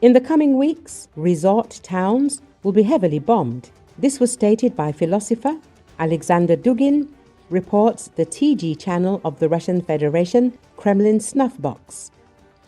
In the coming weeks, resort towns will be heavily bombed. This was stated by philosopher Alexander Dugin, reports the TG channel of the Russian Federation, Kremlin snuffbox.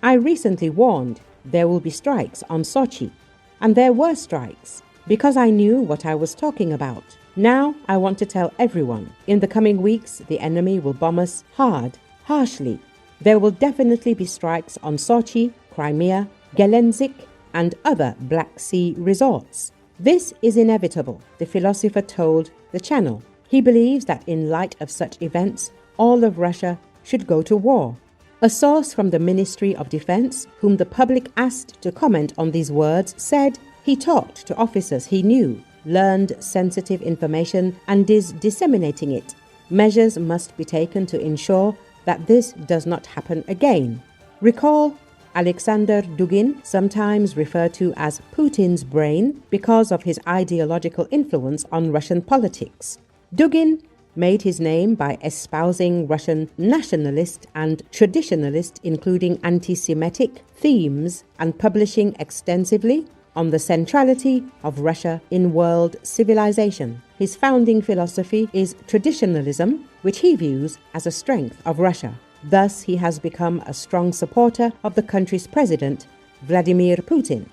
I recently warned there will be strikes on Sochi, and there were strikes, because I knew what I was talking about. Now I want to tell everyone, in the coming weeks the enemy will bomb us hard, harshly. There will definitely be strikes on Sochi, Crimea, Gelendzhik, and other Black Sea resorts. This is inevitable, the philosopher told the channel. He believes that in light of such events, all of Russia should go to war. A source from the Ministry of Defense, whom the public asked to comment on these words, said he talked to officers he knew, learned sensitive information, and is disseminating it. Measures must be taken to ensure that this does not happen again. Recall Alexander Dugin, sometimes referred to as Putin's brain because of his ideological influence on Russian politics. Dugin made his name by espousing Russian nationalist and traditionalist, including anti-Semitic, themes and publishing extensively on the centrality of Russia in world civilization. His founding philosophy is traditionalism, which he views as a strength of Russia. Thus, he has become a strong supporter of the country's president, Vladimir Putin,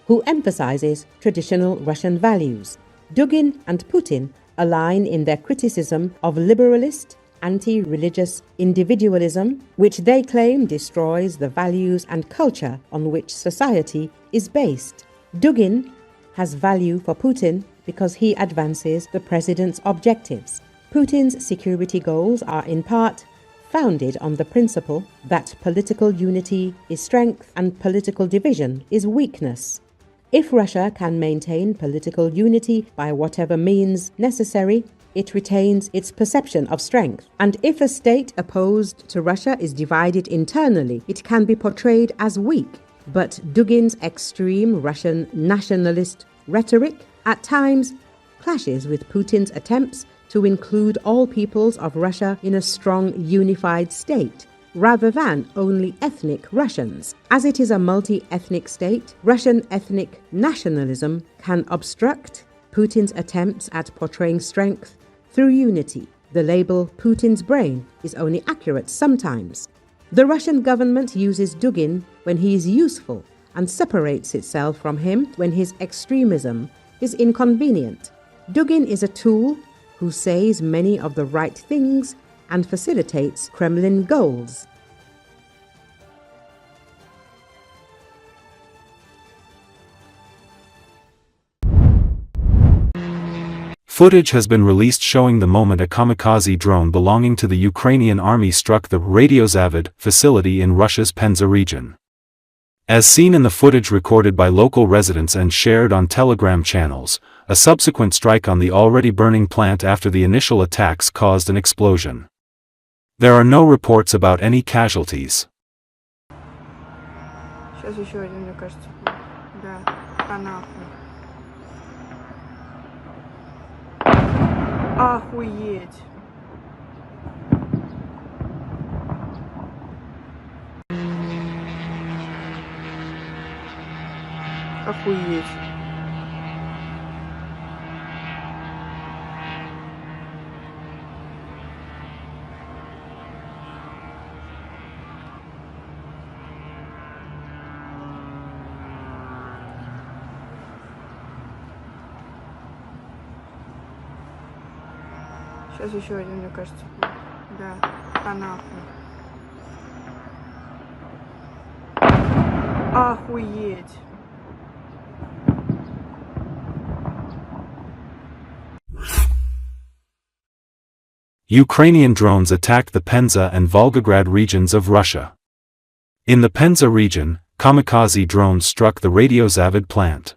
who emphasizes traditional Russian values. Dugin and Putin align in their criticism of liberalist, anti-religious individualism, which they claim destroys the values and culture on which society is based. Dugin has value for Putin because he advances the president's objectives. Putin's security goals are in part founded on the principle that political unity is strength and political division is weakness. If Russia can maintain political unity by whatever means necessary, it retains its perception of strength. And if a state opposed to Russia is divided internally, it can be portrayed as weak. But Dugin's extreme Russian nationalist rhetoric at times clashes with Putin's attempts to include all peoples of Russia in a strong unified state, rather than only ethnic Russians. As it is a multi-ethnic state, Russian ethnic nationalism can obstruct Putin's attempts at portraying strength through unity. The label Putin's brain is only accurate sometimes. The Russian government uses Dugin when he is useful and separates itself from him when his extremism is inconvenient. Dugin is a tool who says many of the right things and facilitates Kremlin goals. Footage has been released showing the moment a kamikaze drone belonging to the Ukrainian army struck the Radiozavid facility in Russia's Penza region. As seen in the footage recorded by local residents and shared on Telegram channels, a subsequent strike on the already burning plant after the initial attacks caused an explosion. There are no reports about any casualties. Сейчас еще один, мне кажется. Да, нахуй. Охуеть. Охуеть. Сейчас еще один, мне кажется. Да, нахуй. Охуеть. Ukrainian drones attacked the Penza and Volgograd regions of Russia. In the Penza region, kamikaze drones struck the Radiozavid plant.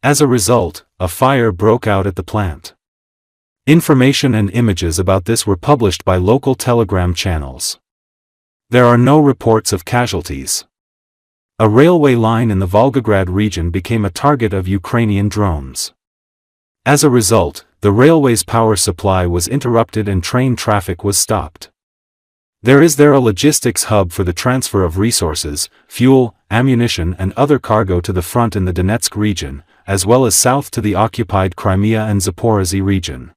As a result, a fire broke out at the plant. Information and images about this were published by local Telegram channels. There are no reports of casualties. A railway line in the Volgograd region became a target of Ukrainian drones. As a result, the railway's power supply was interrupted and train traffic was stopped. There is a logistics hub for the transfer of resources, fuel, ammunition and other cargo to the front in the Donetsk region, as well as south to the occupied Crimea and Zaporozhye region.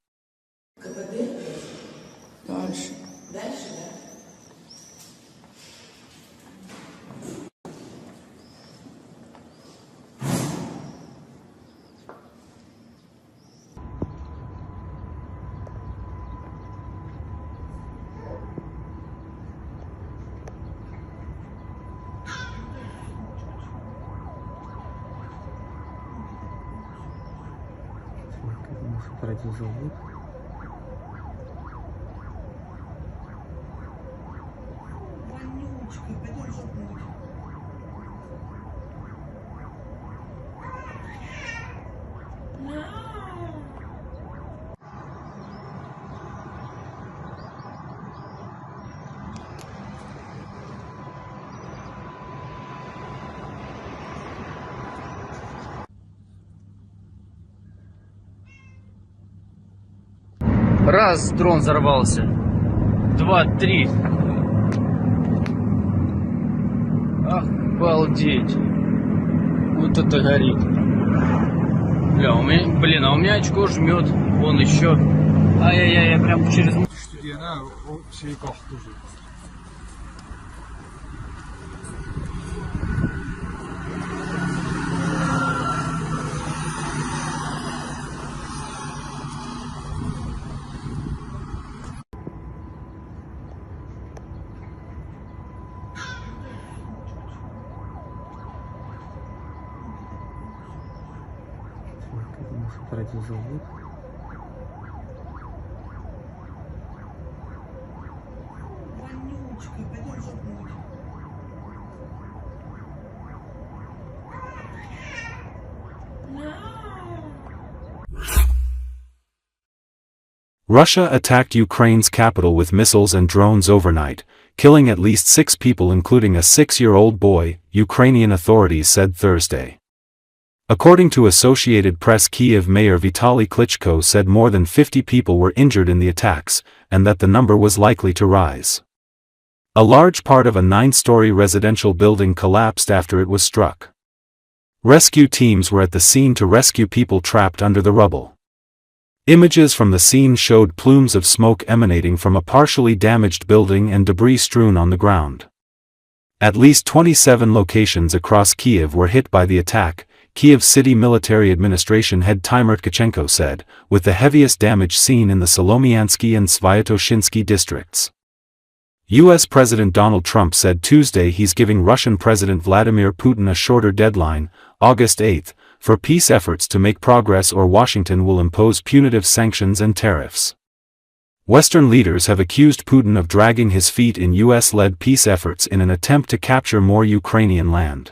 Раз, дрон взорвался. 2, 3. Ах, обалдеть. Вот это горит. Бля, у меня очко жмет. Вон еще. Ай-яй-яй, я прям через... Russia attacked Ukraine's capital with missiles and drones overnight, killing at least 6 people including a 6-year-old boy, Ukrainian authorities said Thursday. According to Associated Press, Kyiv Mayor Vitaly Klitschko said more than 50 people were injured in the attacks, and that the number was likely to rise. A large part of a 9-story residential building collapsed after it was struck. Rescue teams were at the scene to rescue people trapped under the rubble. Images from the scene showed plumes of smoke emanating from a partially damaged building and debris strewn on the ground. At least 27 locations across Kyiv were hit by the attack, Kyiv City Military Administration head Timur Tkachenko said, with the heaviest damage seen in the Solomiansky and Svyatoshinsky districts. U.S. President Donald Trump said Tuesday he's giving Russian President Vladimir Putin a shorter deadline, August 8, for peace efforts to make progress, or Washington will impose punitive sanctions and tariffs. Western leaders have accused Putin of dragging his feet in U.S.-led peace efforts in an attempt to capture more Ukrainian land.